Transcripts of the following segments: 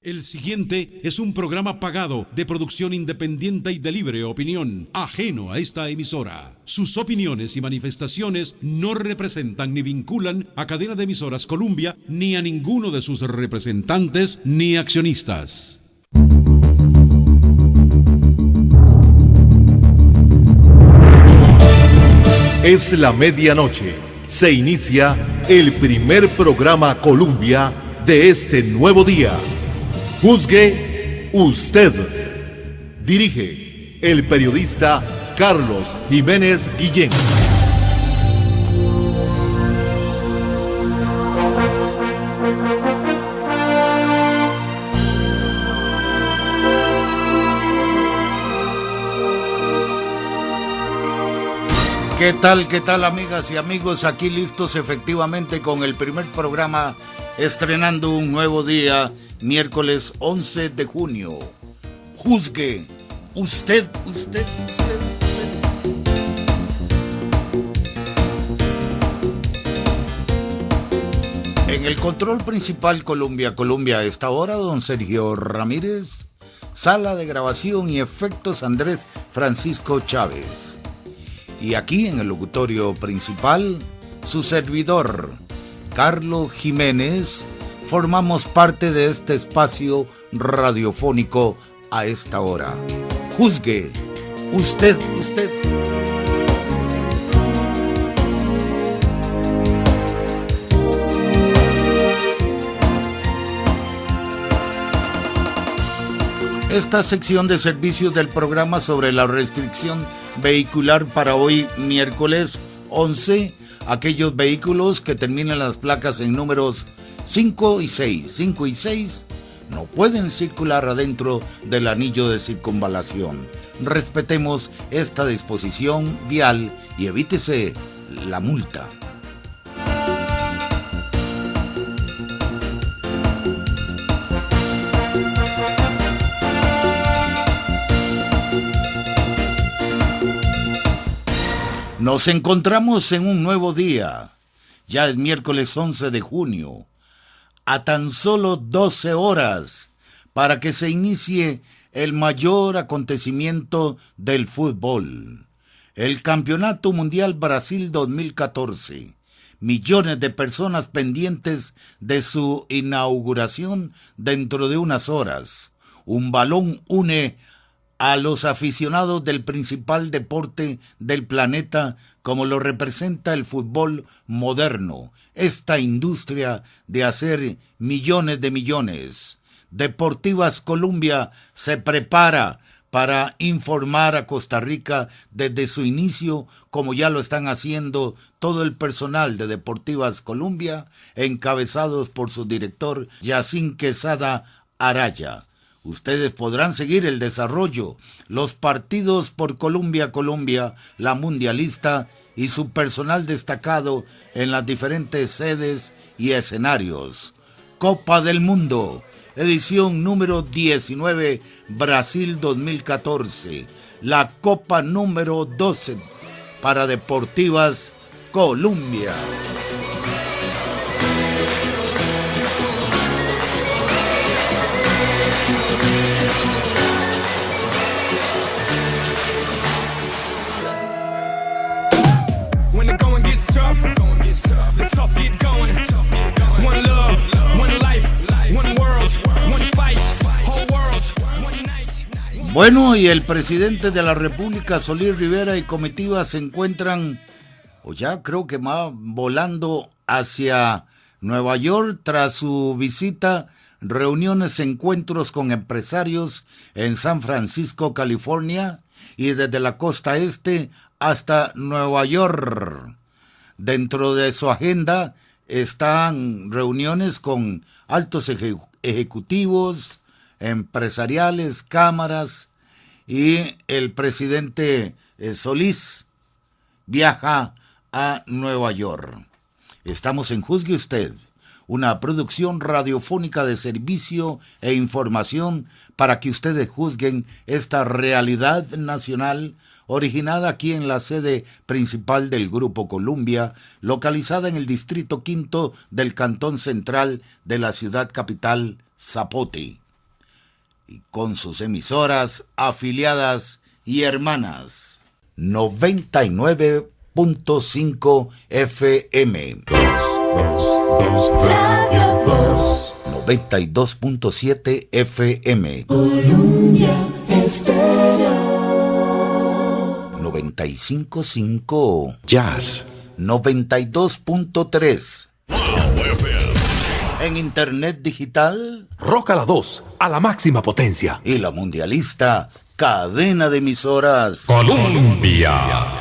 El siguiente es un programa pagado de producción independiente y de libre opinión, ajeno a esta emisora. Sus opiniones y manifestaciones no representan ni vinculan a Cadena de Emisoras Columbia ni a ninguno de sus representantes ni accionistas. Es la medianoche. Se inicia el primer programa Columbia de este nuevo día. Juzgue usted. Dirige el periodista Carlos Jiménez Guillén. ¿Qué tal amigas y amigos? Aquí listos efectivamente con el primer programa, estrenando un nuevo día, miércoles 11 de junio. Juzgue usted. En el control principal Columbia a esta hora, don Sergio Ramírez. Sala de grabación y efectos Andrés Francisco Chávez. Y aquí en el locutorio principal, su servidor, Carlos Jiménez, formamos parte de este espacio radiofónico a esta hora. Juzgue usted. Esta sección de servicios del programa sobre la restricción vehicular para hoy miércoles 11, aquellos vehículos que terminan las placas en números 5 y 6 no pueden circular adentro del anillo de circunvalación. Respetemos esta disposición vial y evítese la multa. Nos encontramos en un nuevo día, ya es miércoles 11 de junio, a tan solo 12 horas para que se inicie el mayor acontecimiento del fútbol, el Campeonato Mundial Brasil 2014. Millones de personas pendientes de su inauguración dentro de unas horas. Un balón une a los aficionados del principal deporte del planeta como lo representa el fútbol moderno, esta industria de hacer millones de millones. Deportivas Columbia se prepara para informar a Costa Rica desde su inicio, como ya lo están haciendo todo el personal de Deportivas Columbia, encabezados por su director Yacín Quesada Araya. Ustedes podrán seguir el desarrollo, los partidos por Columbia, la mundialista y su personal destacado en las diferentes sedes y escenarios. Copa del Mundo, edición número 19, Brasil 2014. La Copa número 12 para Deportivas Columbia. Bueno, y el presidente de la República, Solís Rivera, y comitiva se encuentran, o ya creo que va volando hacia Nueva York tras su visita, reuniones, encuentros con empresarios en San Francisco, California, y desde la costa este hasta Nueva York. Dentro de su agenda están reuniones con altos ejecutivos, empresariales, cámaras, y el presidente Solís viaja a Nueva York. Estamos en Juzgue Usted, una producción radiofónica de servicio e información para que ustedes juzguen esta realidad nacional originada aquí en la sede principal del Grupo Columbia, localizada en el Distrito Quinto del Cantón Central de la ciudad capital, Zapote. y con sus emisoras, afiliadas y hermanas. 99.5 FM. Radio 2. 92.7 FM. Colombia Estéreo. 95.5 Jazz. 92.3. En internet digital Rock a la 2, a la máxima potencia. y la mundialista cadena de emisoras. Colombia.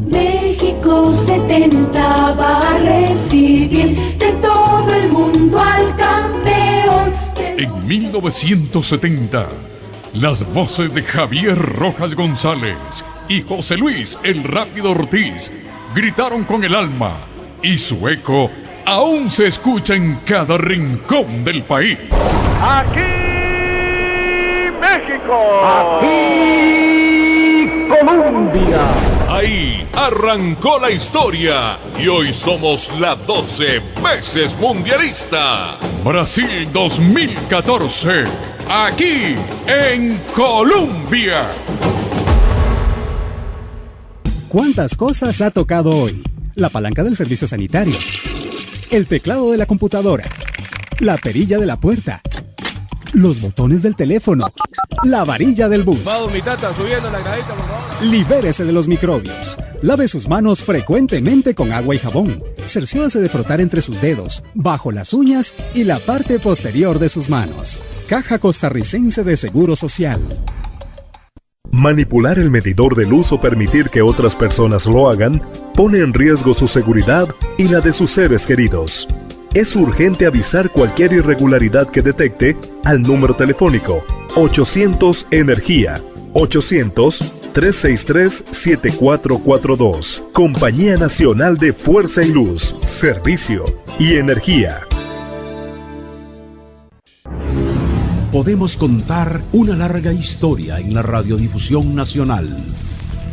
México 70 va a recibir de todo el mundo al campeón. En 1970, las voces de Javier Rojas González y José Luis el Rápido Ortiz gritaron con el alma y su eco aún se escucha en cada rincón del país. Aquí México. Aquí Colombia. Ahí arrancó la historia y hoy somos la 12 veces mundialista. Brasil 2014, aquí en Colombia. ¿Cuántas cosas ha tocado hoy? La palanca del servicio sanitario, el teclado de la computadora, la perilla de la puerta, los botones del teléfono, la varilla del bus. Vamos, mi tata, subiendo la gradita, por favor. Libérese de los microbios. Lave sus manos frecuentemente con agua y jabón. Cerciórese de frotar entre sus dedos, bajo las uñas y la parte posterior de sus manos. Caja Costarricense de Seguro Social. Manipular el medidor de luz o permitir que otras personas lo hagan pone en riesgo su seguridad y la de sus seres queridos. Es urgente avisar cualquier irregularidad que detecte al número telefónico 800 Energía, 800-363-7442. Compañía Nacional de Fuerza y Luz, Servicio y Energía. Podemos contar una larga historia en la radiodifusión nacional.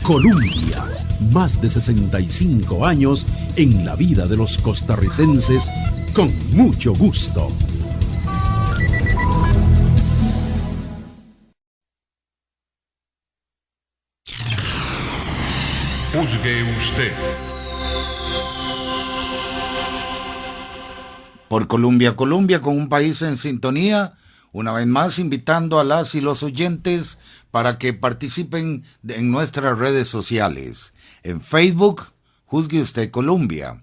Colombia, más de 65 años en la vida de los costarricenses, con mucho gusto. Juzgue usted. Por Colombia, Colombia, con un país en sintonía, una vez más invitando a las y los oyentes para que participen en nuestras redes sociales. En Facebook, Juzgue Usted Colombia.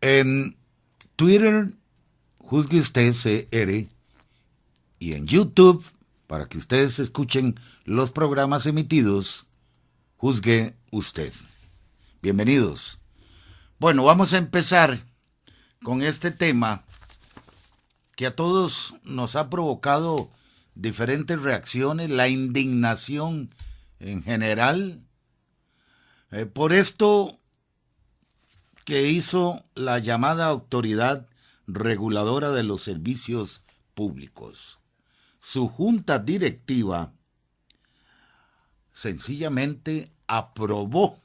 En Twitter, Juzgue Usted CR. Y en YouTube, para que ustedes escuchen los programas emitidos, Juzgue Usted. Bienvenidos. Bueno, vamos a empezar con este tema que a todos nos ha provocado diferentes reacciones, la indignación en general, por esto que hizo la llamada Autoridad Reguladora de los Servicios Públicos. Su junta directiva sencillamente aprobó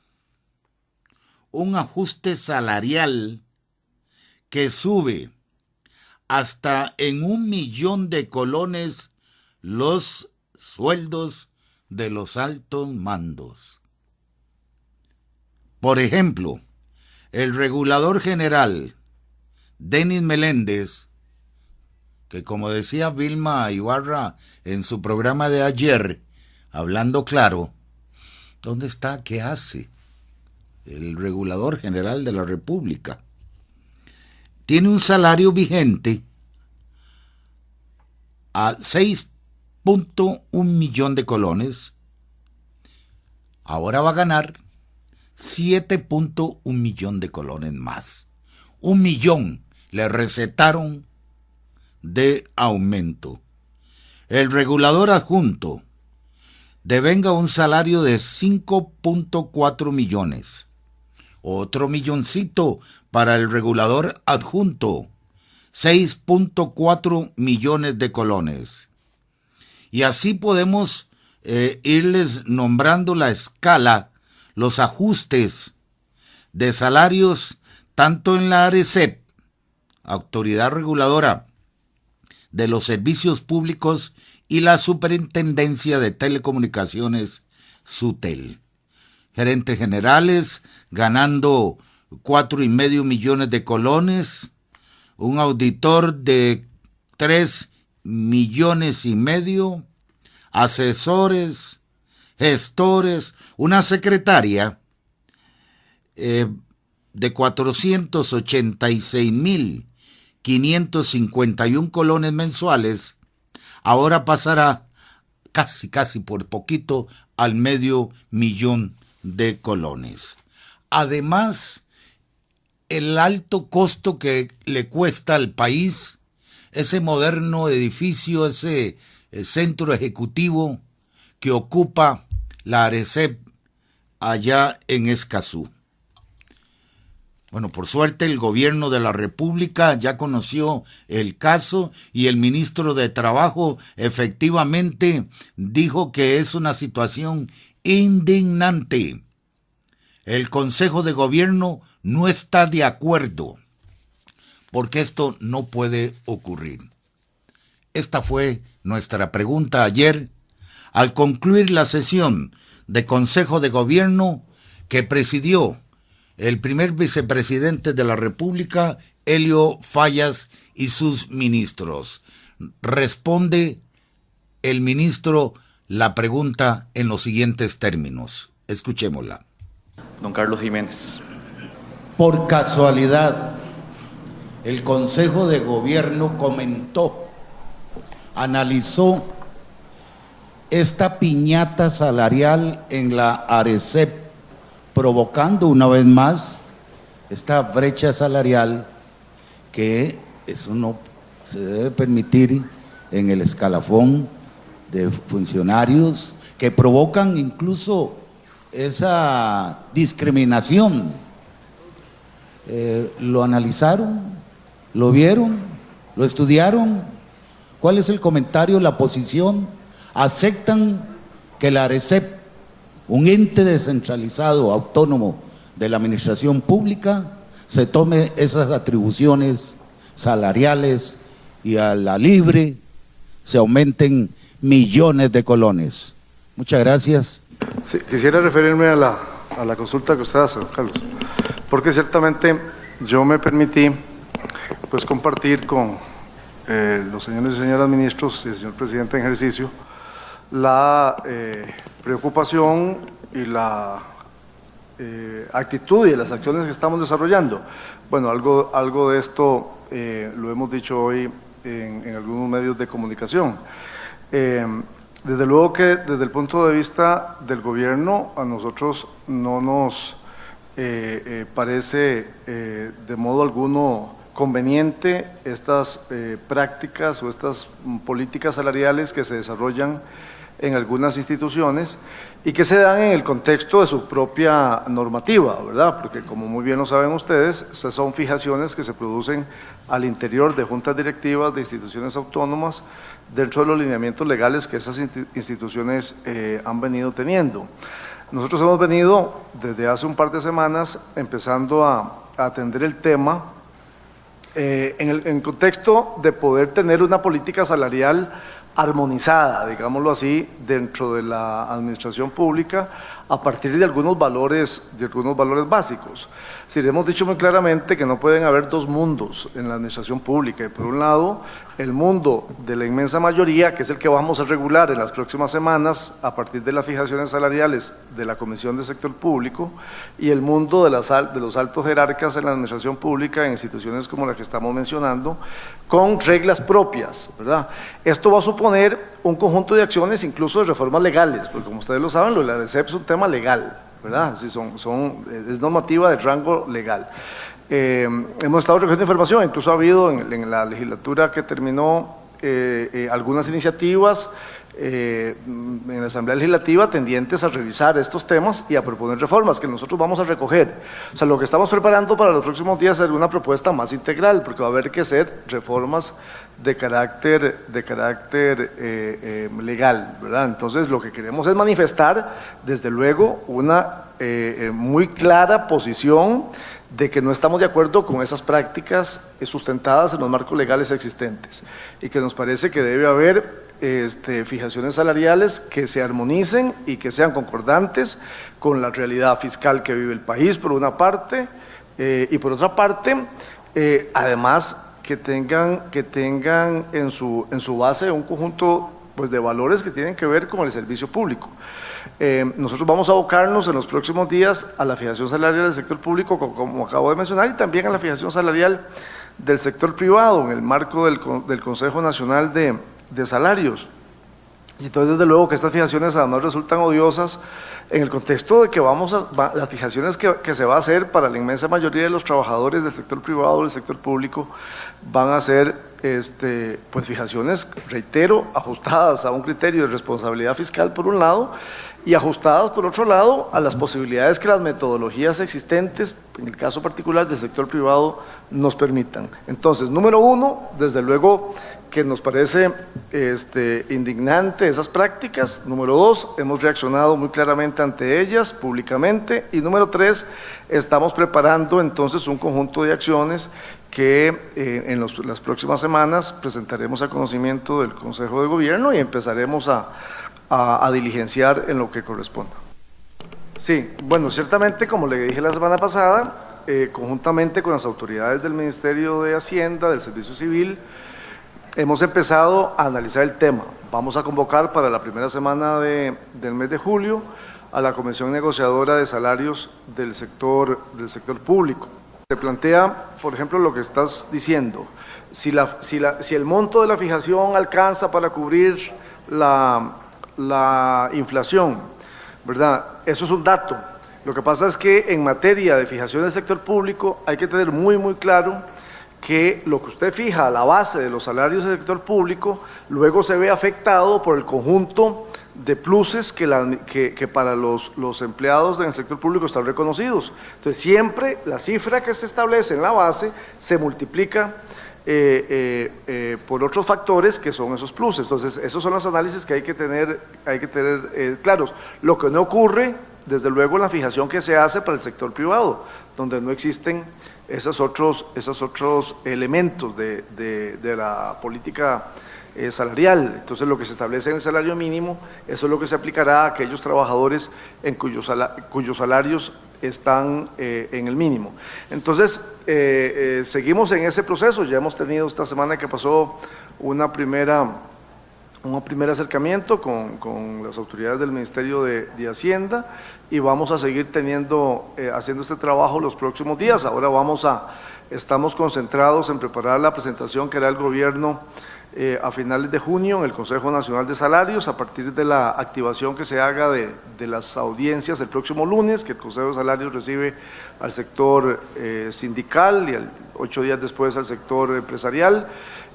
un ajuste salarial que sube hasta en 1 millón de colones los sueldos de los altos mandos. Por ejemplo, el regulador general, Denis Meléndez, que como decía Vilma Ibarra en su programa de ayer, hablando claro, ¿dónde está? ¿Qué hace el regulador general de la República? Tiene un salario vigente a 6.1 millón de colones. Ahora va a ganar 7.1 millón de colones más. 1 millón le recetaron de aumento. El regulador adjunto devenga un salario de 5.4 millones. Otro milloncito para el regulador adjunto, 6.4 millones de colones. Y así podemos irles nombrando la escala, los ajustes de salarios, tanto en la ARECEP, Autoridad Reguladora de los Servicios Públicos y la Superintendencia de Telecomunicaciones, SUTEL. Gerentes generales ganando 4,5 millones de colones, un auditor de 3,5 millones, asesores, gestores, una secretaria de 486,551 colones mensuales, ahora pasará casi por poquito al 500,000 de colones. Además, el alto costo que le cuesta al país ese moderno edificio, ese centro ejecutivo que ocupa la ARECEP allá en Escazú. Bueno, por suerte el gobierno de la República ya conoció el caso y el ministro de Trabajo efectivamente dijo que es una situación indignante. El Consejo de Gobierno no está de acuerdo porque esto no puede ocurrir. Esta fue nuestra pregunta ayer al concluir la sesión de Consejo de Gobierno que presidió el primer vicepresidente de la República, Elio Fallas, y sus ministros. Responde el ministro la pregunta en los siguientes términos. Escuchémosla. Don Carlos Jiménez. Por casualidad, el Consejo de Gobierno analizó esta piñata salarial en la ARECEP, provocando una vez más esta brecha salarial, que eso no se debe permitir en el escalafón de funcionarios, que provocan incluso esa discriminación. ¿Lo analizaron? ¿Lo vieron? ¿Lo estudiaron? ¿Cuál es el comentario, la posición? ¿Aceptan que la ARECEP, un ente descentralizado, autónomo de la administración pública, se tome esas atribuciones salariales y a la libre se aumenten millones de colones? Muchas gracias. Sí, quisiera referirme a la consulta que usted hace, don Carlos, porque ciertamente yo me permití pues compartir con los señores y señoras ministros y el señor presidente en ejercicio la preocupación y la actitud y las acciones que estamos desarrollando. Bueno, algo de esto lo hemos dicho hoy en algunos medios de comunicación. Desde luego que desde el punto de vista del gobierno a nosotros no nos parece de modo alguno conveniente estas prácticas o estas políticas salariales que se desarrollan en algunas instituciones y que se dan en el contexto de su propia normativa, ¿verdad? Porque como muy bien lo saben ustedes, esas son fijaciones que se producen al interior de juntas directivas de instituciones autónomas dentro de los lineamientos legales que esas instituciones han venido teniendo. Nosotros hemos venido desde hace un par de semanas empezando a atender el tema en contexto de poder tener una política salarial armonizada, digámoslo así, dentro de la administración pública a partir de algunos valores básicos. Es decir, hemos dicho muy claramente que no pueden haber dos mundos en la administración pública. Y por un lado, el mundo de la inmensa mayoría, que es el que vamos a regular en las próximas semanas a partir de las fijaciones salariales de la Comisión de Sector Público, y el mundo de los altos jerarcas en la administración pública en instituciones como la que estamos mencionando, con reglas propias, ¿verdad? Esto va a suponer un conjunto de acciones, incluso de reformas legales, porque como ustedes lo saben, lo de la ARECEP es un tema legal, ¿verdad? Es normativa de rango legal. Hemos estado recogiendo información, incluso ha habido en la legislatura que terminó algunas iniciativas en la Asamblea Legislativa tendientes a revisar estos temas y a proponer reformas que nosotros vamos a recoger. O sea, lo que estamos preparando para los próximos días es una propuesta más integral, porque va a haber que hacer reformas de carácter legal, ¿verdad? Entonces, lo que queremos es manifestar, desde luego, una muy clara posición de que no estamos de acuerdo con esas prácticas sustentadas en los marcos legales existentes y que nos parece que debe haber fijaciones salariales que se armonicen y que sean concordantes con la realidad fiscal que vive el país, por una parte, y por otra parte, además que tengan en su base un conjunto pues, de valores que tienen que ver con el servicio público. Nosotros vamos a abocarnos en los próximos días a la fijación salarial del sector público, como acabo de mencionar, y también a la fijación salarial del sector privado en el marco del Consejo Nacional de Salarios. Y entonces, desde luego, que estas fijaciones además resultan odiosas en el contexto de que las fijaciones que se va a hacer para la inmensa mayoría de los trabajadores del sector privado o del sector público van a ser pues fijaciones, reitero, ajustadas a un criterio de responsabilidad fiscal por un lado y ajustadas por otro lado a las posibilidades que las metodologías existentes, en el caso particular del sector privado, nos permitan. Entonces, número uno, desde luego que nos parece indignante esas prácticas. Número dos, hemos reaccionado muy claramente ante ellas públicamente. Y número tres, estamos preparando entonces un conjunto de acciones que en las próximas semanas presentaremos a conocimiento del Consejo de Gobierno y empezaremos a diligenciar en lo que corresponda. Sí, bueno, ciertamente, como le dije la semana pasada, conjuntamente con las autoridades del Ministerio de Hacienda, del Servicio Civil, hemos empezado a analizar el tema. Vamos a convocar para la primera semana del mes de julio a la Comisión Negociadora de Salarios del sector público. Se plantea, por ejemplo, lo que estás diciendo, si el monto de la fijación alcanza para cubrir la inflación, ¿verdad? Eso es un dato. Lo que pasa es que en materia de fijación del sector público hay que tener muy, muy claro que lo que usted fija a la base de los salarios del sector público luego se ve afectado por el conjunto de pluses que para los empleados del sector público están reconocidos. Entonces, siempre la cifra que se establece en la base se multiplica por otros factores que son esos pluses. Entonces, esos son los análisis que hay que tener claros. Lo que no ocurre, desde luego, en la fijación que se hace para el sector privado, donde no existen esos otros elementos de la política salarial. Entonces, lo que se establece en el salario mínimo, eso es lo que se aplicará a aquellos trabajadores en cuyos salarios están en el mínimo. Entonces, seguimos en ese proceso. Ya hemos tenido esta semana que pasó un primer acercamiento con las autoridades del Ministerio de Hacienda y vamos a seguir haciendo este trabajo los próximos días. Ahora estamos concentrados en preparar la presentación que hará el gobierno a finales de junio en el Consejo Nacional de Salarios, a partir de la activación que se haga de las audiencias el próximo lunes, que el Consejo de Salarios recibe al sector sindical y 8 días después al sector empresarial,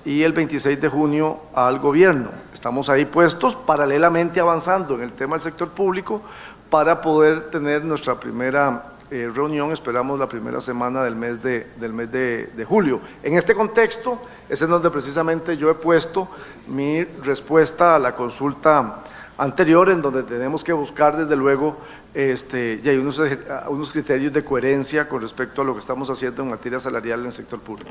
y el 26 de junio al gobierno. Estamos ahí puestos, paralelamente avanzando en el tema del sector público, para poder tener nuestra primera reunión, esperamos la primera semana del mes de julio. En este contexto es en donde precisamente yo he puesto mi respuesta a la consulta anterior, en donde tenemos que buscar desde luego ya hay unos criterios de coherencia con respecto a lo que estamos haciendo en materia salarial en el sector público.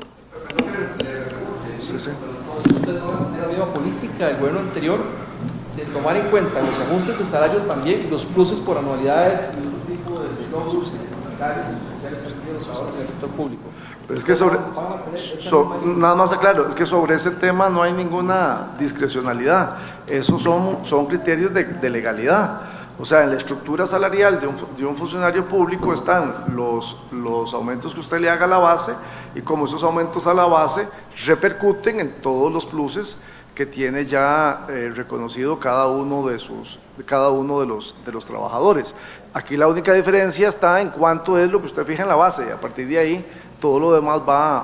Sí. ¿Usted no tiene la misma política del gobierno anterior de tomar en cuenta los ajustes de salario también, los pluses por anualidades y otro tipo de logros sindicales y sociales de los trabajadores en el sector público? Pero es que nada más aclaro, es que sobre ese tema no hay ninguna discrecionalidad, esos son criterios de legalidad. O sea, en la estructura salarial de un funcionario público están los aumentos que usted le haga a la base, y como esos aumentos a la base repercuten en todos los pluses que tiene ya reconocido cada uno de los trabajadores. Aquí la única diferencia está en cuánto es lo que usted fija en la base, y a partir de ahí todo lo demás va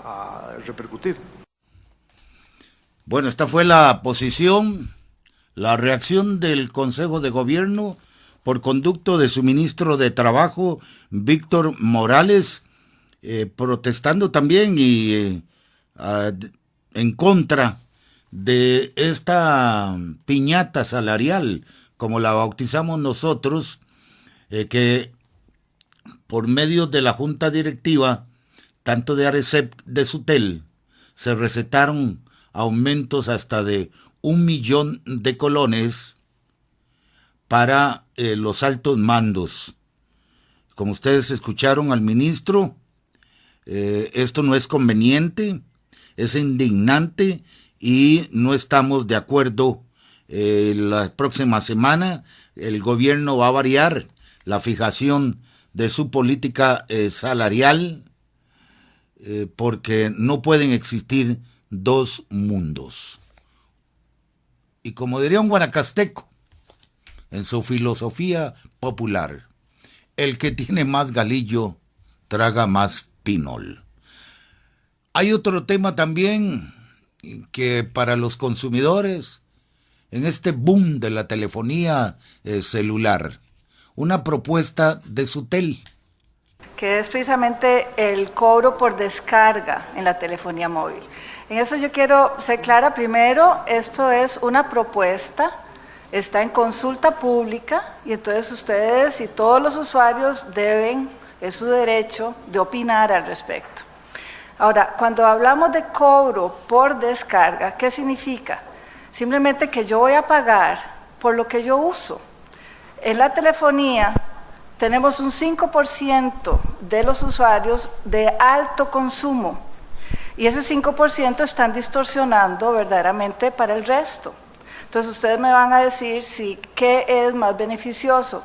a repercutir. Bueno, esta fue la posición, la reacción del Consejo de Gobierno por conducto de su ministro de Trabajo, Víctor Morales, protestando también y en contra de esta piñata salarial, como la bautizamos nosotros, que por medio de la junta directiva, tanto de Arecep de Sutel, se recetaron aumentos hasta de 1 millón de colones para los altos mandos. Como ustedes escucharon al ministro, esto no es conveniente, es indignante y no estamos de acuerdo. La próxima semana el gobierno va a variar la fijación de su política salarial porque no pueden existir dos mundos. Y como diría un guanacasteco, en su filosofía popular, el que tiene más galillo traga más pinol. Hay otro tema también que para los consumidores, en este boom de la telefonía celular, una propuesta de Sutel, que es precisamente el cobro por descarga en la telefonía móvil. En eso yo quiero ser clara. Primero, esto es una propuesta, está en consulta pública y entonces ustedes y todos los usuarios deben, es su derecho de opinar al respecto. Ahora, cuando hablamos de cobro por descarga, ¿qué significa? Simplemente que yo voy a pagar por lo que yo uso. En la telefonía tenemos un 5% de los usuarios de alto consumo y ese 5% están distorsionando verdaderamente para el resto. Entonces ustedes me van a decir qué es más beneficioso.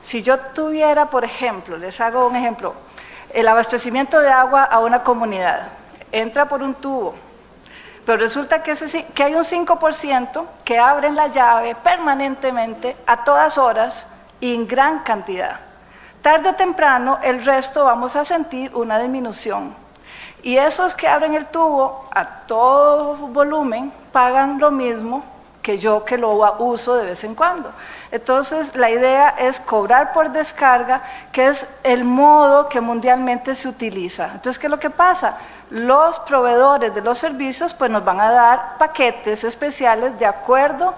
Si yo tuviera, por ejemplo, les hago un ejemplo, el abastecimiento de agua a una comunidad, entra por un tubo, pero resulta que hay un 5% que abren la llave permanentemente a todas horas y en gran cantidad. Tarde o temprano el resto vamos a sentir una disminución. Y esos que abren el tubo a todo volumen pagan lo mismo que yo que lo uso de vez en cuando. Entonces la idea es cobrar por descarga, que es el modo que mundialmente se utiliza. Entonces, ¿qué es lo que pasa? Los proveedores de los servicios pues nos van a dar paquetes especiales de acuerdo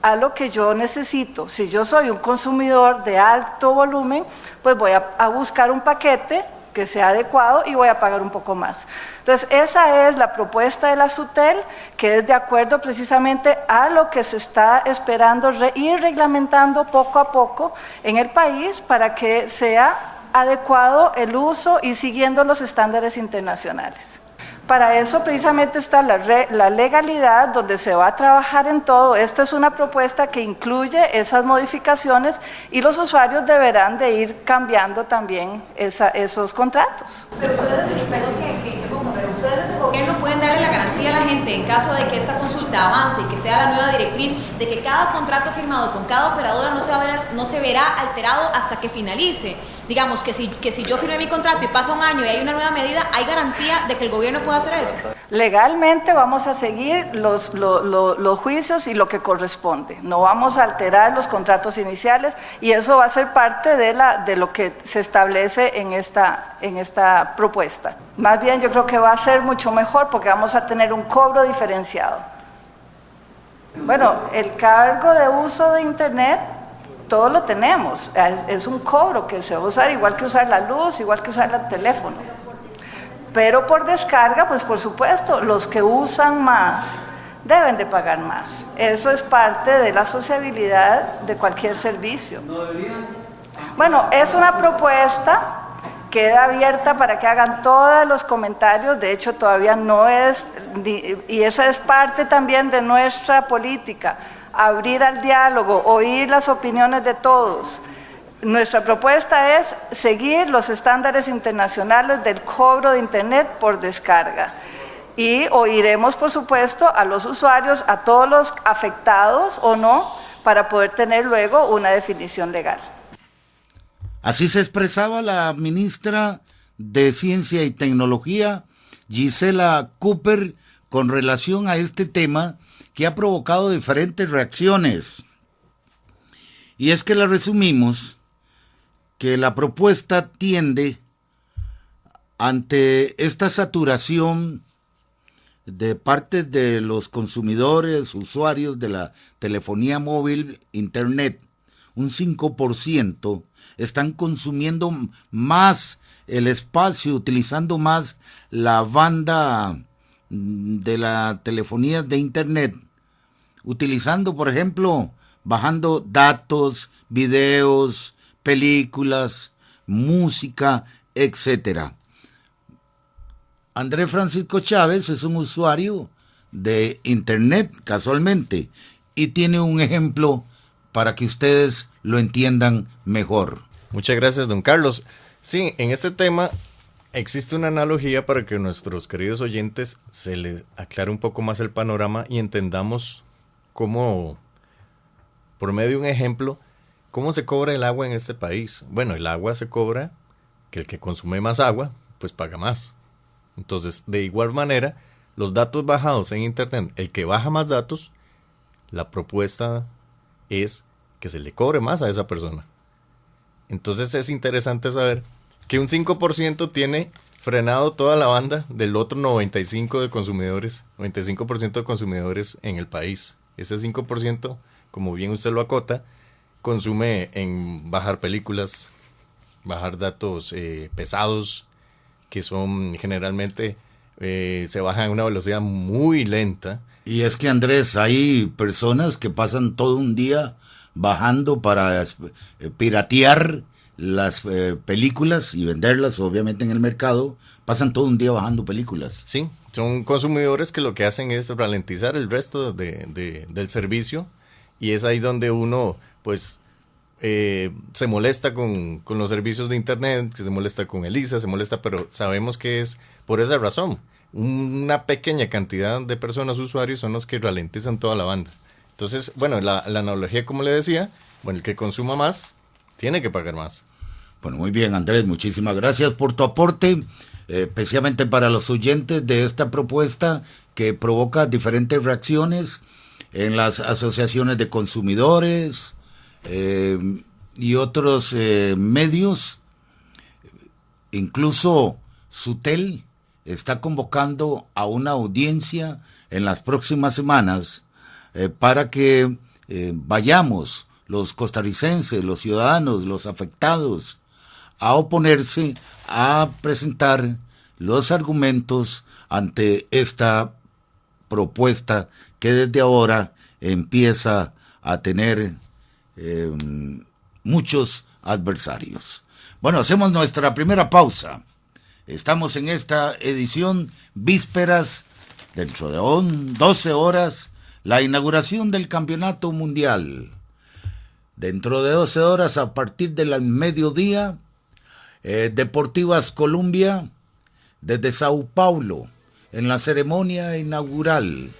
a lo que yo necesito. Si yo soy un consumidor de alto volumen, pues voy a buscar un paquete que sea adecuado y voy a pagar un poco más. Entonces, esa es la propuesta de la Sutel, que es de acuerdo precisamente a lo que se está esperando ir reglamentando poco a poco en el país para que sea adecuado el uso y siguiendo los estándares internacionales. Para eso precisamente está la legalidad, donde se va a trabajar en todo. Esta es una propuesta que incluye esas modificaciones y los usuarios deberán de ir cambiando también esos contratos. Pero ustedes desde el gobierno pueden darle la garantía a la gente en caso de que esta consulta avance y que sea la nueva directriz, de que cada contrato firmado con cada operadora no se verá alterado hasta que finalice. Digamos que si yo firmé mi contrato y pasa un año y hay una nueva medida, ¿hay garantía de que el gobierno pueda hacer eso? Legalmente vamos a seguir los juicios y lo que corresponde. No vamos a alterar los contratos iniciales y eso va a ser parte de lo que se establece en esta propuesta. Más bien yo creo que va a ser mucho mejor porque vamos a tener un cobro diferenciado. Bueno, el cargo de uso de Internet todo lo tenemos, es un cobro que se va a usar igual que usar la luz, igual que usar el teléfono. Pero por descarga, pues por supuesto, los que usan más deben de pagar más. Eso es parte de la sociabilidad de cualquier servicio. Bueno, es una propuesta, queda abierta para que hagan todos los comentarios, de hecho todavía no es, y esa es parte también de nuestra política, abrir al diálogo, oír las opiniones de todos. Nuestra propuesta es seguir los estándares internacionales del cobro de Internet por descarga. Y oiremos, por supuesto, a los usuarios, a todos los afectados o no, para poder tener luego una definición legal. Así se expresaba la ministra de Ciencia y Tecnología, Gisela Cooper, con relación a este tema que ha provocado diferentes reacciones. Y es que la resumimos, que la propuesta tiende, ante esta saturación de parte de los consumidores, usuarios de la telefonía móvil, Internet, un 5%, están consumiendo más el espacio, utilizando más la banda de la telefonía de internet, utilizando, por ejemplo, bajando datos, videos, películas, música, etc. Andrés Francisco Chávez es un usuario de internet, casualmente, y tiene un ejemplo para que ustedes lo entiendan mejor. Muchas gracias, don Carlos. Sí, en este tema existe una analogía para que nuestros queridos oyentes se les aclare un poco más el panorama y entendamos cómo, por medio de un ejemplo, cómo se cobra el agua en este país. Bueno, el agua se cobra que el que consume más agua, pues paga más. Entonces, de igual manera, los datos bajados en internet, el que baja más datos, la propuesta es que se le cobre más a esa persona. Entonces es interesante saber que un 5% tiene frenado toda la banda del otro 95% de consumidores en el país. Ese 5%, como bien usted lo acota, consume en bajar películas, bajar datos pesados, que son generalmente se bajan a una velocidad muy lenta. Y es que, Andrés, hay personas que pasan todo un día bajando para piratear las películas y venderlas, obviamente, en el mercado. Pasan todo un día bajando películas. Sí, son consumidores que lo que hacen es ralentizar el resto del servicio, y es ahí donde uno, pues, se molesta con los servicios de internet, que se molesta con Elisa, pero sabemos que es por esa razón. Una pequeña cantidad de personas, usuarios, son los que ralentizan toda la banda. Entonces, bueno, la analogía, como le decía, bueno, el que consuma más, tiene que pagar más. Bueno, muy bien, Andrés, muchísimas gracias por tu aporte, especialmente para los oyentes de esta propuesta que provoca diferentes reacciones en las asociaciones de consumidores, y otros medios. Incluso Sutel está convocando a una audiencia en las próximas semanas para que vayamos los costarricenses, los ciudadanos, los afectados, a oponerse, a presentar los argumentos ante esta propuesta que desde ahora empieza a tener muchos adversarios. Bueno, hacemos nuestra primera pausa. Estamos en esta edición vísperas, dentro de 12 horas, la inauguración del Campeonato Mundial. Dentro de 12 horas, a partir del mediodía, Deportivas Colombia, desde Sao Paulo, en la ceremonia inaugural.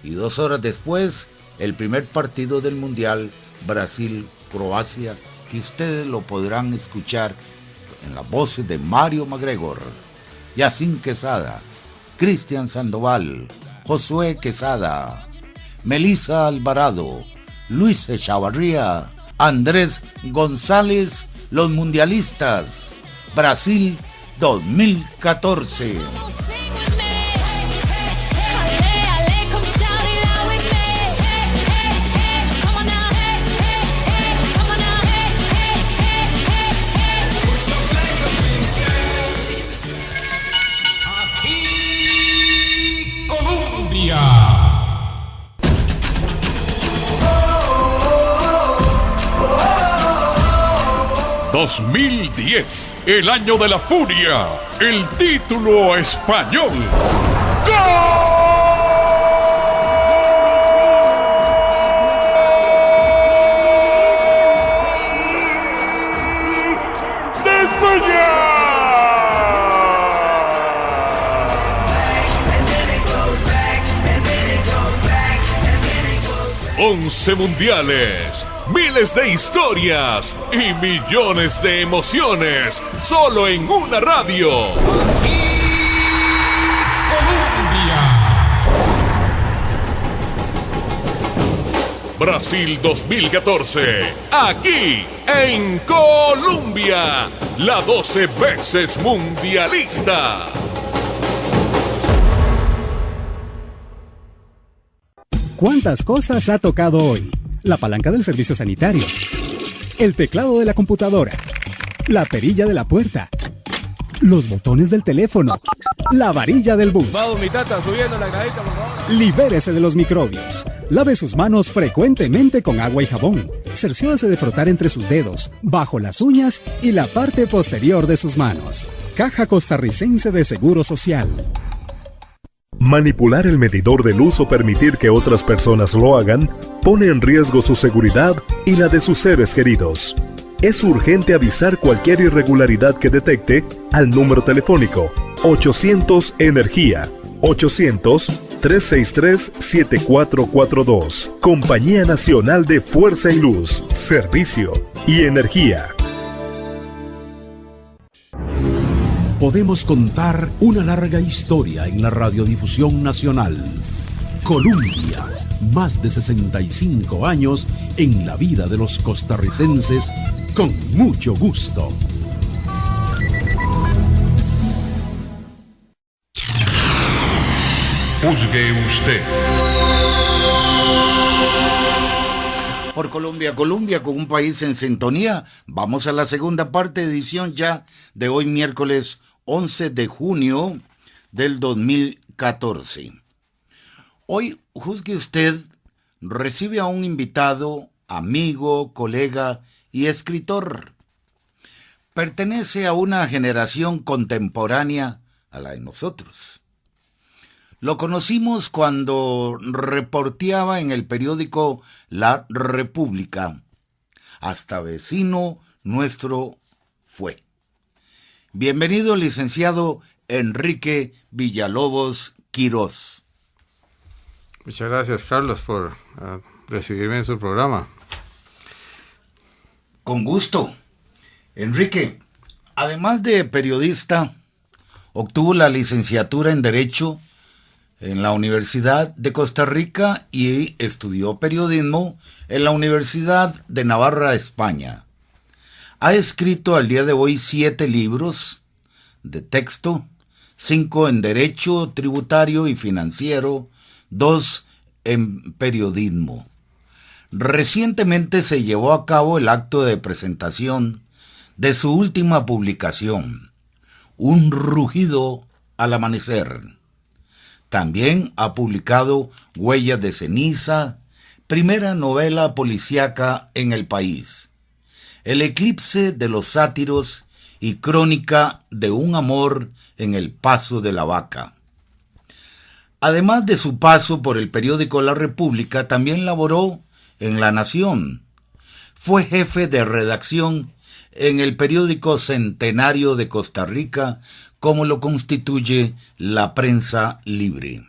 Y 2 horas después, el primer partido del Mundial, Brasil-Croacia, que ustedes lo podrán escuchar en las voces de Mario MacGregor, Yacine Quesada, Cristian Sandoval, Josué Quesada, Melissa Alvarado, Luis Echavarría, Andrés González, los mundialistas, Brasil 2014. Colombia. 2010, el año de la furia, el título español. ¡De España! 11 mundiales, miles de historias y millones de emociones, solo en una radio. Brasil 2014, aquí en Colombia, la 12 veces mundialista. ¿Cuántas cosas ha tocado hoy? La palanca del servicio sanitario, el teclado de la computadora, la perilla de la puerta, los botones del teléfono, la varilla del bus. Vamos, mi tata, subiendo la gradita, por favor. Libérese de los microbios. Lave sus manos frecuentemente con agua y jabón. Cercióese de frotar entre sus dedos, bajo las uñas y la parte posterior de sus manos. Caja Costarricense de Seguro Social. Manipular el medidor de luz o permitir que otras personas lo hagan pone en riesgo su seguridad y la de sus seres queridos. Es urgente avisar cualquier irregularidad que detecte al número telefónico 800 Energía 800-363-7442. Compañía Nacional de Fuerza y Luz, Servicio y Energía. Podemos contar una larga historia en la radiodifusión nacional. Colombia, más de 65 años en la vida de los costarricenses, con mucho gusto. Juzgue usted. Por Colombia, con un país en sintonía, vamos a la segunda parte, edición ya de hoy miércoles 11 de junio del 2014. Hoy, juzgue usted, recibe a un invitado, amigo, colega y escritor. Pertenece a una generación contemporánea a la de nosotros. Lo conocimos cuando reporteaba en el periódico La República. Hasta vecino nuestro fue. Bienvenido, licenciado Enrique Villalobos Quirós. Muchas gracias, Carlos, por recibirme en su programa. Con gusto. Enrique, además de periodista, obtuvo la licenciatura en Derecho en la Universidad de Costa Rica y estudió periodismo en la Universidad de Navarra, España. Ha escrito al día de hoy 7 libros de texto, 5 en Derecho Tributario y Financiero, 2 en Periodismo. Recientemente se llevó a cabo el acto de presentación de su última publicación, Un rugido al amanecer. También ha publicado Huellas de ceniza, primera novela policíaca en el país, El eclipse de los sátiros y crónica de un amor en el Paso de la Vaca. Además de su paso por el periódico La República, también laboró en La Nación. Fue jefe de redacción en el periódico Centenario de Costa Rica, como lo constituye la Prensa Libre.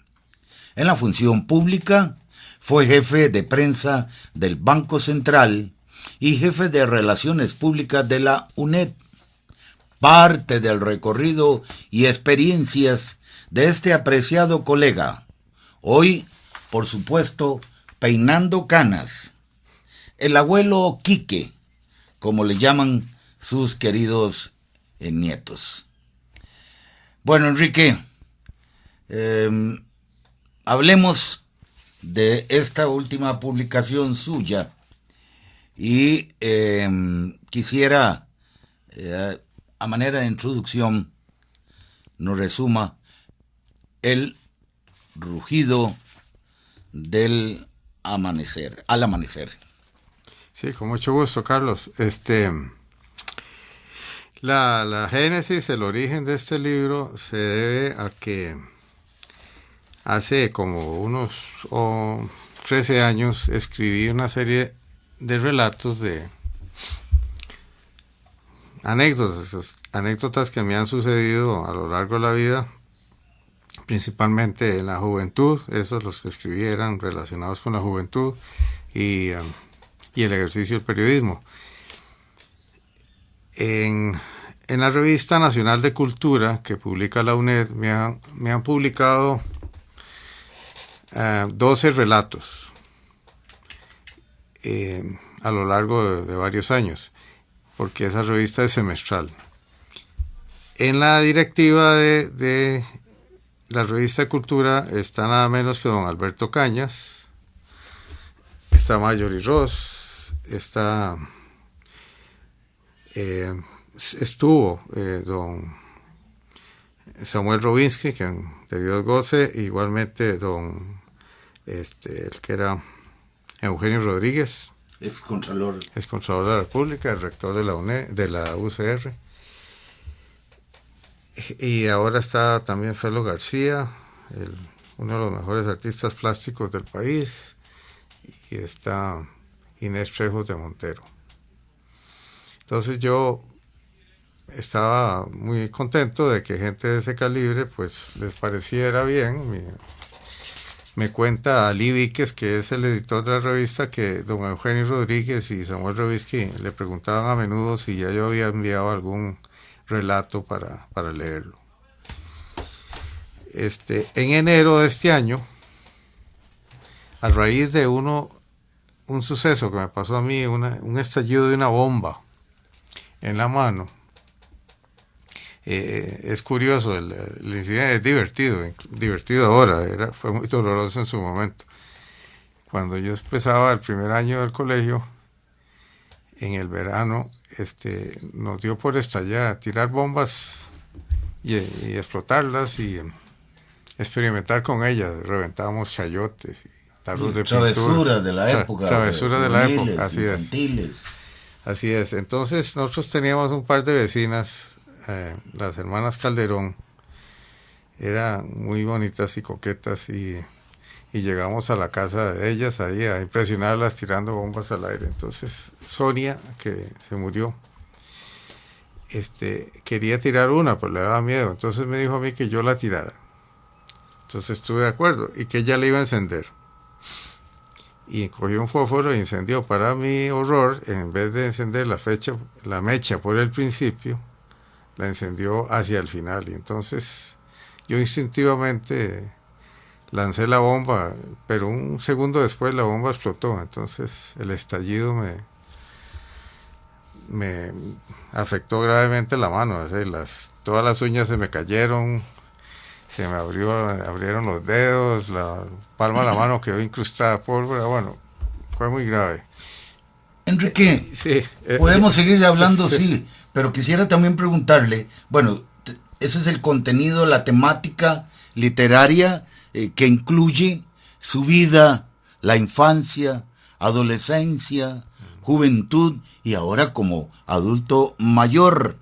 En la función pública, fue jefe de prensa del Banco Central y jefe de Relaciones Públicas de la UNED. Parte del recorrido y experiencias de este apreciado colega, hoy, por supuesto, peinando canas, el abuelo Quique, como le llaman sus queridos nietos. Bueno, Enrique, hablemos de esta última publicación suya y quisiera, a manera de introducción, nos resuma el rugido del amanecer, al amanecer. Sí, con mucho gusto, Carlos. La génesis, el origen de este libro se debe a que hace como unos 13 años escribí una serie de relatos de anécdotas que me han sucedido a lo largo de la vida, principalmente en la juventud. Esos los que escribí eran relacionados con la juventud y el ejercicio del periodismo. En la Revista Nacional de Cultura que publica la UNED me han publicado 12 relatos a lo largo de varios años, porque esa revista es semestral. En la directiva de la Revista de Cultura está nada menos que don Alberto Cañas, está Marjorie Ross, está estuvo don Samuel Robinsky, que de Dios goce, igualmente don el que era Eugenio Rodríguez, excontralor de la República, el rector de la de la UCR, y ahora está también Felo García, uno de los mejores artistas plásticos del país, y está Inés Trejos de Montero. Entonces yo estaba muy contento de que gente de ese calibre pues les pareciera bien. Me cuenta Ali Víquez, que es el editor de la revista, que don Eugenio Rodríguez y Samuel Robinsky le preguntaban a menudo si ya yo había enviado algún relato para leerlo. En enero de este año, a raíz de un suceso que me pasó a mí, un estallido de una bomba en la mano. Es curioso, el incidente es divertido ahora, fue muy doloroso en su momento. Cuando yo empezaba el primer año del colegio, en el verano, nos dio por tirar bombas y explotarlas y experimentar con ellas. Reventábamos chayotes y tarros de pintura. Travesuras de la época. Travesuras de la época, así infantiles. Así es. Entonces nosotros teníamos un par de vecinas, las hermanas Calderón, eran muy bonitas y coquetas, y llegamos a la casa de ellas ahí a impresionarlas tirando bombas al aire. Entonces Sonia, que se murió, quería tirar una, pero le daba miedo. Entonces me dijo a mí que yo la tirara. Entonces estuve de acuerdo y que ella le iba a encender. Y cogió un fósforo e incendió. Para mi horror, en vez de encender la mecha por el principio, la encendió hacia el final. Y entonces yo instintivamente lancé la bomba, pero un segundo después la bomba explotó. Entonces el estallido me afectó gravemente la mano. Todas las uñas se me cayeron, se me abrieron los dedos, la palma de la mano quedó incrustada de pólvora. Bueno, fue muy grave. Enrique, sí, podemos seguir hablando, sí, pero quisiera también preguntarle, bueno, ese es el contenido, la temática literaria que incluye su vida, la infancia, adolescencia, juventud y ahora como adulto mayor.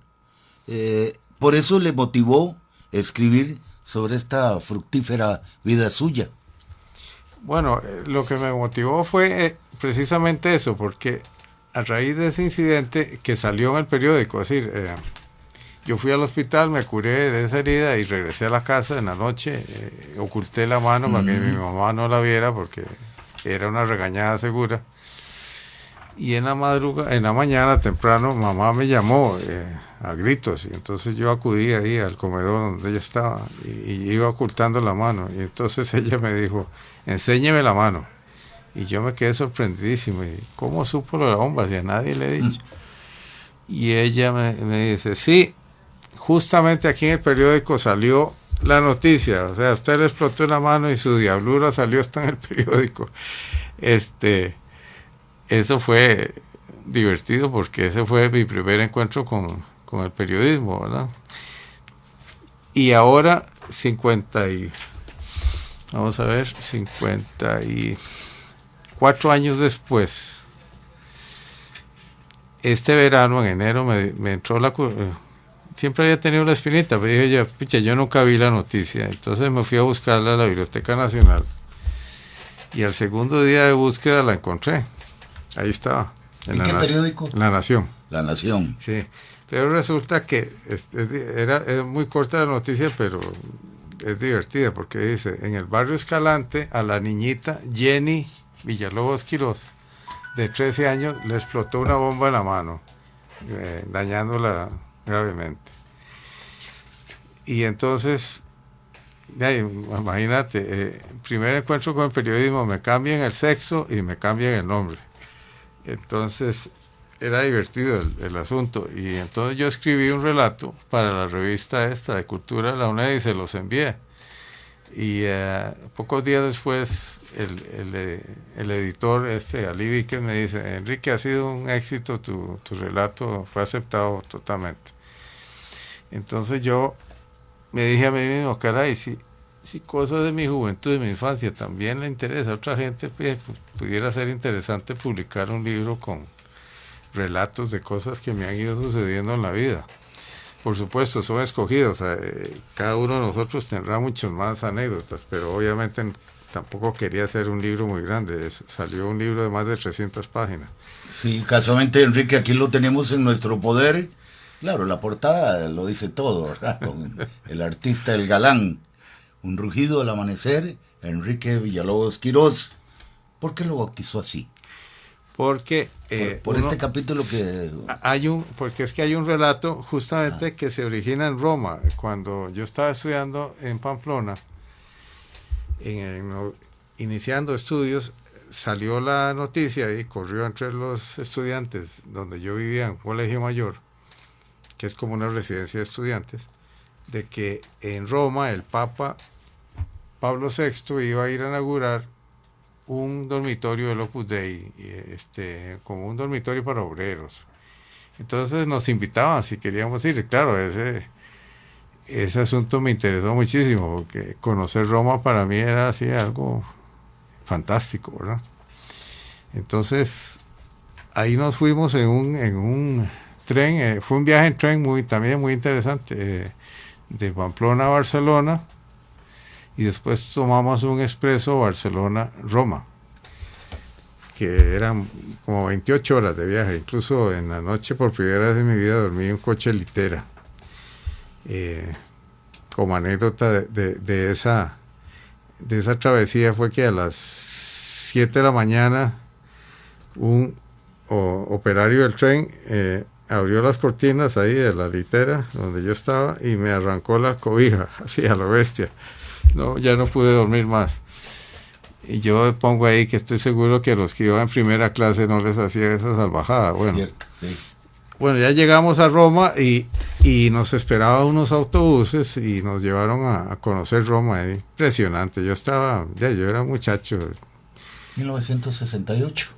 Por eso le motivó escribir sobre esta fructífera vida suya. Bueno, lo que me motivó fue precisamente eso, porque a raíz de ese incidente que salió en el periódico, es decir, yo fui al hospital, me curé de esa herida y regresé a la casa en la noche, oculté la mano para que mi mamá no la viera porque era una regañada segura. Y en la mañana temprano, mamá me llamó a gritos, y entonces yo acudí ahí al comedor donde ella estaba y iba ocultando la mano, y entonces ella me dijo, enséñeme la mano, y yo me quedé sorprendidísimo, y ¿cómo supo lo de la bomba si a nadie le he dicho? Y ella me dice, sí, justamente aquí en el periódico salió la noticia, o sea, usted le explotó la mano y su diablura salió hasta en el periódico. Eso fue divertido porque ese fue mi primer encuentro con el periodismo, ¿verdad? Y ahora 54 años después, este verano, en enero, me entró siempre había tenido la espinita, pero dije yo nunca vi la noticia, entonces me fui a buscarla a la Biblioteca Nacional, y al segundo día de búsqueda la encontré. Ahí estaba. ¿En qué periódico? La Nación. La Nación. Sí. Pero resulta que es muy corta la noticia, pero es divertida porque dice, en el barrio Escalante, a la niñita Jenny Villalobos Quiroz, de 13 años, le explotó una bomba en la mano, dañándola gravemente. Y entonces, imagínate, primer encuentro con el periodismo, me cambian el sexo y me cambian el nombre. Entonces era divertido el asunto, y entonces yo escribí un relato para la revista de Cultura de la UNED y se los envié, y pocos días después el editor, Ali Víquez, me dice: Enrique, ha sido un éxito, tu relato fue aceptado totalmente. Entonces yo me dije a mí mismo, caray, si cosas de mi juventud y mi infancia también le interesa a otra gente, pues, pudiera ser interesante publicar un libro con relatos de cosas que me han ido sucediendo en la vida. Por supuesto, son escogidos, cada uno de nosotros tendrá muchas más anécdotas, pero obviamente tampoco quería hacer un libro muy grande. Salió un libro de más de 300 páginas. Sí, casualmente, Enrique, aquí lo tenemos en nuestro poder. Claro, la portada lo dice todo, ¿verdad? Con el artista, el galán. Un rugido al amanecer, Enrique Villalobos Quirós. ¿Por qué lo bautizó así? Porque por este capítulo que porque es que hay un relato justamente que se origina en Roma. Cuando yo estaba estudiando en Pamplona, iniciando estudios, salió la noticia y corrió entre los estudiantes donde yo vivía, en un colegio mayor, que es como una residencia de estudiantes, de que en Roma el Papa Pablo VI iba a ir a inaugurar un dormitorio del Opus Dei, como un dormitorio para obreros. Entonces nos invitaban si queríamos ir. Claro, ese asunto me interesó muchísimo, porque conocer Roma para mí era así algo fantástico, ¿verdad? Entonces ahí nos fuimos en un tren, fue un viaje en tren también muy interesante, de Pamplona a Barcelona, y después tomamos un expreso Barcelona-Roma, que eran como 28 horas de viaje. Incluso en la noche, por primera vez en mi vida, dormí en un coche litera. Como anécdota de esa travesía fue que a las 7 de la mañana un operario del tren abrió las cortinas ahí de la litera donde yo estaba y me arrancó la cobija, así a lo bestia. No, ya no pude dormir más. Y yo pongo ahí que estoy seguro que a los que iban en primera clase no les hacía esa salvajada. Bueno, cierto, sí. Bueno, ya llegamos a Roma y nos esperaban unos autobuses y nos llevaron a conocer Roma. Impresionante. Yo era un muchacho. 1968,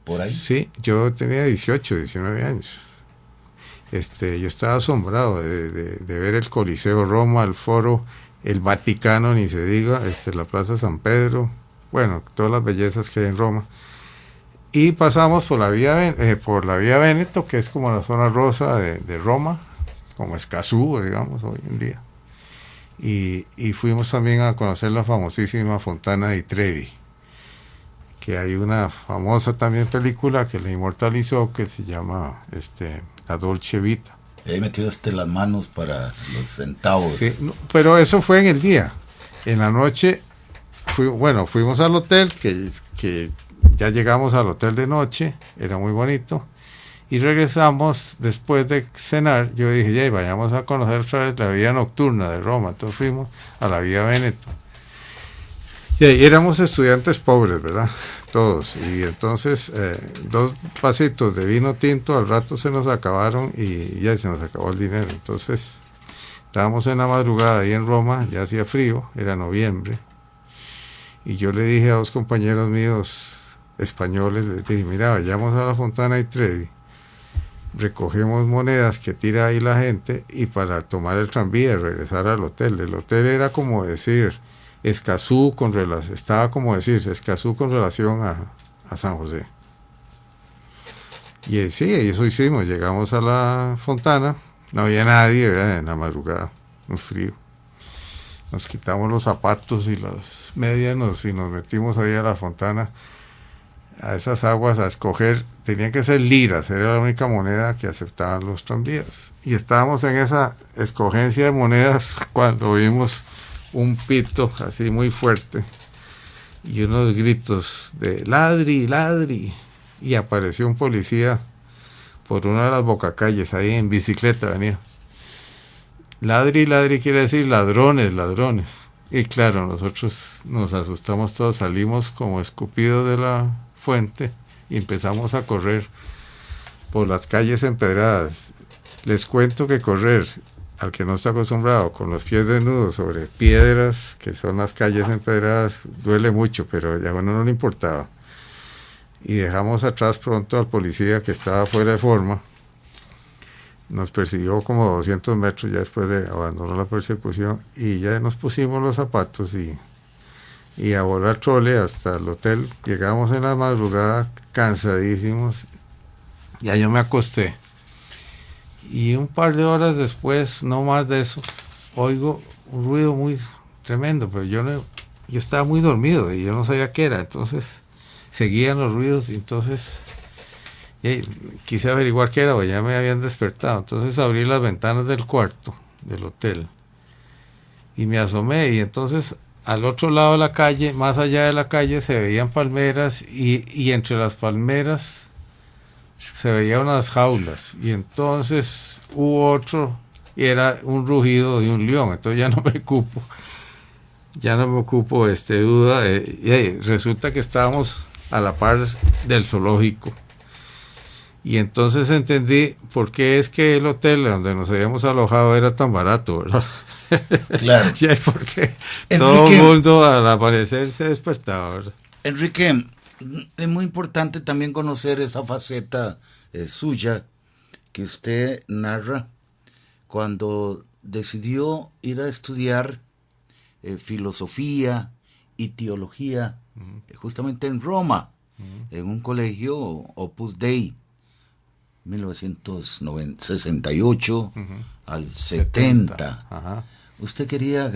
por ahí. Sí, yo tenía 18, 19 años. Yo estaba asombrado de ver el Coliseo Roma, el Foro, el Vaticano, ni se diga, la Plaza San Pedro, bueno, todas las bellezas que hay en Roma. Y pasamos por la vía Véneto, que es como la zona rosa de Roma, como Escazú, digamos, hoy en día. Y fuimos también a conocer la famosísima Fontana di Trevi, que hay una famosa también película que la inmortalizó, que se llama La Dolce Vita. Y ahí metió las manos para los centavos. Sí, no, pero eso fue en el día. En la noche, fuimos al hotel, que ya llegamos al hotel de noche, era muy bonito, y regresamos después de cenar. Yo dije, ya, vayamos a conocer otra vez la vida nocturna de Roma. Entonces fuimos a la vía Véneto. Y ahí éramos estudiantes pobres, ¿verdad? Todos. Y entonces 2 vasitos de vino tinto al rato se nos acabaron y ya se nos acabó el dinero. Entonces estábamos en la madrugada ahí en Roma, ya hacía frío, era noviembre, y yo le dije a 2 compañeros míos españoles, les dije, mira, vayamos a la Fontana di Trevi, recogemos monedas que tira ahí la gente, y para tomar el tranvía y regresar al hotel. El hotel era como decir Escazú con relación a San José. Y sí, eso hicimos. Llegamos a la Fontana, no había nadie, ¿verdad? En la madrugada, un frío. Nos quitamos los zapatos y las medias y nos metimos ahí a la Fontana, a esas aguas, a escoger. Tenían que ser liras, era la única moneda que aceptaban los tranvías. Y estábamos en esa escogencia de monedas cuando vimos un pito así muy fuerte y unos gritos de ladri, ladri, y apareció un policía por una de las bocacalles, ahí en bicicleta venía. Ladri, ladri quiere decir ladrones, ladrones. Y claro, nosotros nos asustamos todos, salimos como escupidos de la fuente y empezamos a correr por las calles empedradas. Les cuento que correr al que no está acostumbrado, con los pies desnudos sobre piedras, que son las calles empedradas, duele mucho, pero ya bueno, no le importaba. Y dejamos atrás pronto al policía que estaba fuera de forma. Nos persiguió como 200 metros ya después de abandonar la persecución, y ya nos pusimos los zapatos y a volar trole hasta el hotel. Llegamos en la madrugada cansadísimos, ya yo me acosté. Y un par de horas después, no más de eso, oigo un ruido muy tremendo, pero yo estaba muy dormido y yo no sabía qué era. Entonces seguían los ruidos y entonces quise averiguar qué era, porque ya me habían despertado. Entonces abrí las ventanas del cuarto del hotel y me asomé, y entonces al otro lado de la calle, más allá de la calle, se veían palmeras y entre las palmeras se veían unas jaulas, y entonces hubo otro y era un rugido de un león. Entonces ya no me ocupo duda, y resulta que estábamos a la par del zoológico, y entonces entendí por qué es que el hotel donde nos habíamos alojado era tan barato, ¿verdad? Claro. Sí, porque Enrique, todo el mundo al amanecer se despertaba, ¿verdad? Enrique, es muy importante también conocer esa faceta suya que usted narra cuando decidió ir a estudiar filosofía y teología justamente en Roma, en un colegio Opus Dei, 1968 al 70. Ajá. ¿Usted quería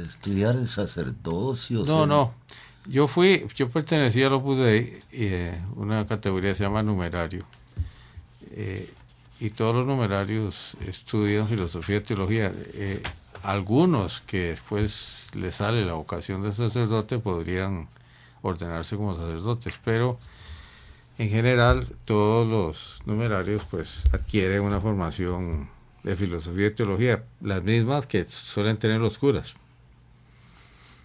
estudiar el sacerdocio? No. Yo pertenecía al Opus Dei, una categoría que se llama numerario. Y todos los numerarios estudian filosofía y teología. Algunos que después les sale la vocación de sacerdote podrían ordenarse como sacerdotes, pero en general todos los numerarios pues adquieren una formación de filosofía y teología, las mismas que suelen tener los curas.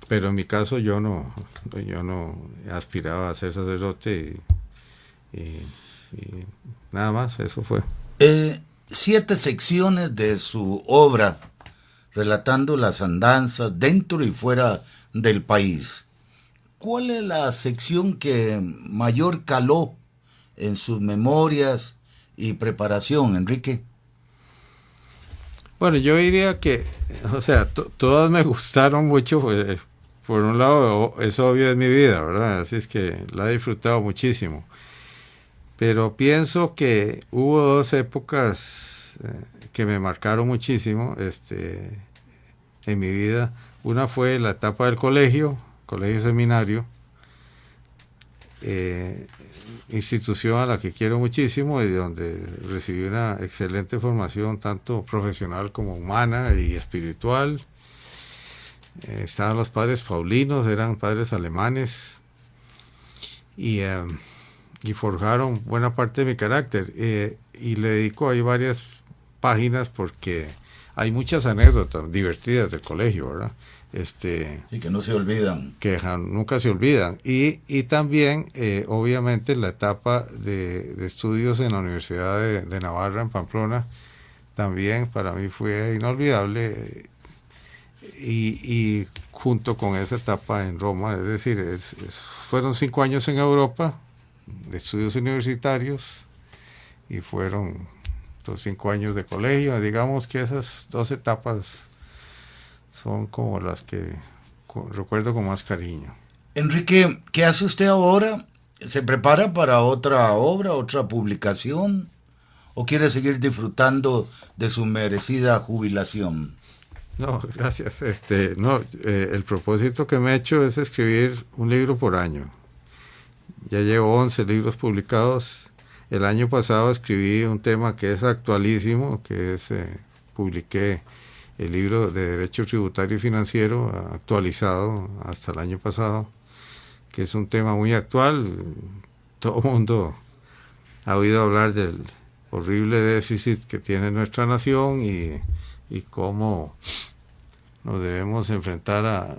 Pero en mi caso yo no aspiraba a ser sacerdote y nada más, eso fue. 7 secciones de su obra relatando las andanzas dentro y fuera del país. ¿Cuál es la sección que mayor caló en sus memorias y preparación, Enrique? Bueno, yo diría que, todas me gustaron mucho. Por un lado, es obvio en mi vida, ¿verdad? Así es que la he disfrutado muchísimo. Pero pienso que hubo 2 épocas que me marcaron muchísimo en mi vida. Una fue la etapa del colegio seminario, institución a la que quiero muchísimo y donde recibí una excelente formación, tanto profesional como humana y espiritual. Estaban los padres paulinos, eran padres alemanes, y forjaron buena parte de mi carácter, y le dedico ahí varias páginas porque hay muchas anécdotas divertidas del colegio, ¿verdad? Y que no se olvidan. Que nunca se olvidan. Y también, obviamente, la etapa de estudios en la Universidad de Navarra, en Pamplona, también para mí fue inolvidable. Y junto con esa etapa en Roma, es decir, fueron 5 años en Europa de estudios universitarios y fueron los 5 años de colegio. Digamos que esas 2 etapas son como las que recuerdo con más cariño. Enrique, ¿qué hace usted ahora? ¿Se prepara para otra obra, otra publicación? ¿O quiere seguir disfrutando de su merecida jubilación? No, gracias. El propósito que me he hecho es escribir un libro por año. Ya llevo 11 libros publicados. El año pasado escribí un tema que es actualísimo, que es publiqué el libro de Derecho Tributario y Financiero, actualizado hasta el año pasado, que es un tema muy actual. Todo el mundo ha oído hablar del horrible déficit que tiene nuestra nación y cómo nos debemos enfrentar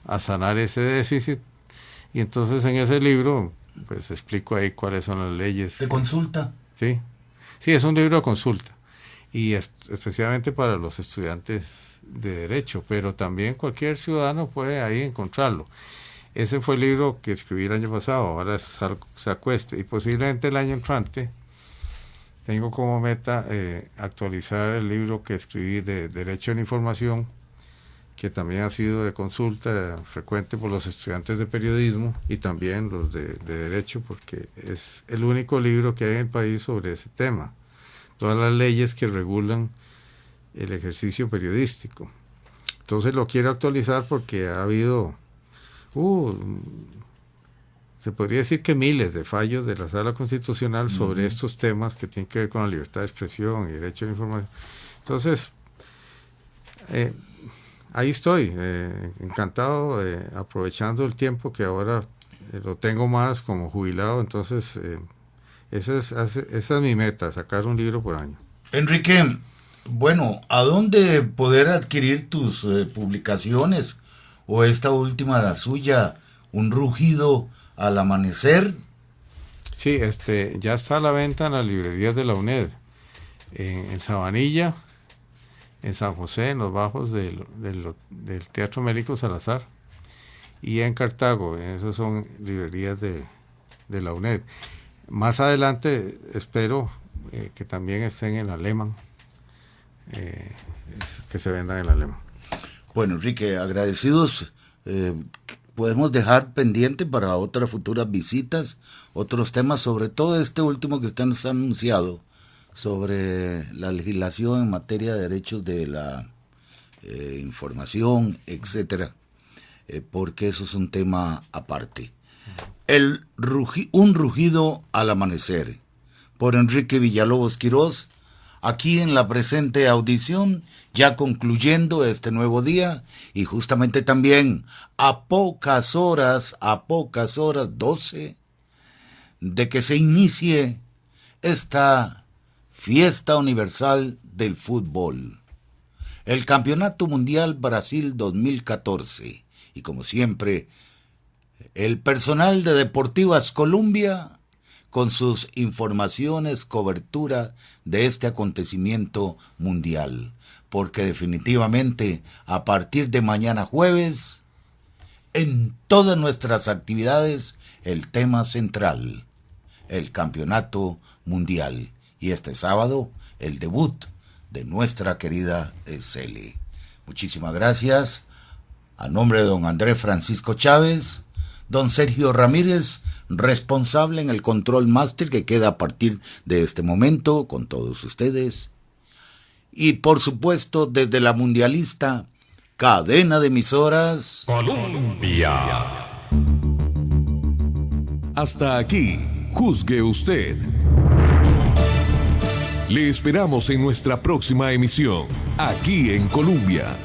a sanar ese déficit. Y entonces en ese libro pues explico ahí cuáles son las leyes. ¿De consulta? Sí, es un libro de consulta. y especialmente para los estudiantes de Derecho, pero también cualquier ciudadano puede ahí encontrarlo. Ese fue el libro que escribí el año pasado, ahora se acueste, y posiblemente el año entrante tengo como meta actualizar el libro que escribí de Derecho a la Información, que también ha sido de consulta frecuente por los estudiantes de periodismo y también los de Derecho, porque es el único libro que hay en el país sobre ese tema. Todas las leyes que regulan el ejercicio periodístico. Entonces lo quiero actualizar porque ha habido, se podría decir que miles de fallos de la Sala Constitucional sobre estos temas que tienen que ver con la libertad de expresión y derecho a la información. Entonces, ahí estoy, encantado, aprovechando el tiempo que ahora lo tengo más como jubilado. Entonces, esa es mi meta, sacar un libro por año. Enrique, bueno, ¿a dónde poder adquirir tus publicaciones? O esta última, la suya, Un rugido al amanecer. Sí, ya está a la venta en las librerías de la UNED, en Sabanilla, en San José, en los bajos del Teatro Américo Salazar, y en Cartago. Esas son librerías de la UNED. Más adelante espero que también estén en Alemán, que se vendan en Alemán. Bueno, Enrique, agradecidos. Podemos dejar pendiente para otras futuras visitas otros temas, sobre todo este último que usted nos ha anunciado, sobre la legislación en materia de derechos de la información, porque eso es un tema aparte. Un rugido al amanecer, por Enrique Villalobos Quirós, aquí en la presente audición, ya concluyendo este nuevo día, y justamente también a pocas horas, 12, de que se inicie esta fiesta universal del fútbol, el Campeonato Mundial Brasil 2014, y como siempre, el personal de Deportivas Colombia, con sus informaciones, cobertura de este acontecimiento mundial, porque definitivamente a partir de mañana jueves, en todas nuestras actividades, el tema central, el Campeonato Mundial, y este sábado, el debut de nuestra querida Cele. Muchísimas gracias. A nombre de don Andrés Francisco Chávez, don Sergio Ramírez, responsable en el control máster que queda a partir de este momento con todos ustedes. Y por supuesto, desde la mundialista cadena de emisoras Colombia. Hasta aquí, juzgue usted. Le esperamos en nuestra próxima emisión, aquí en Colombia.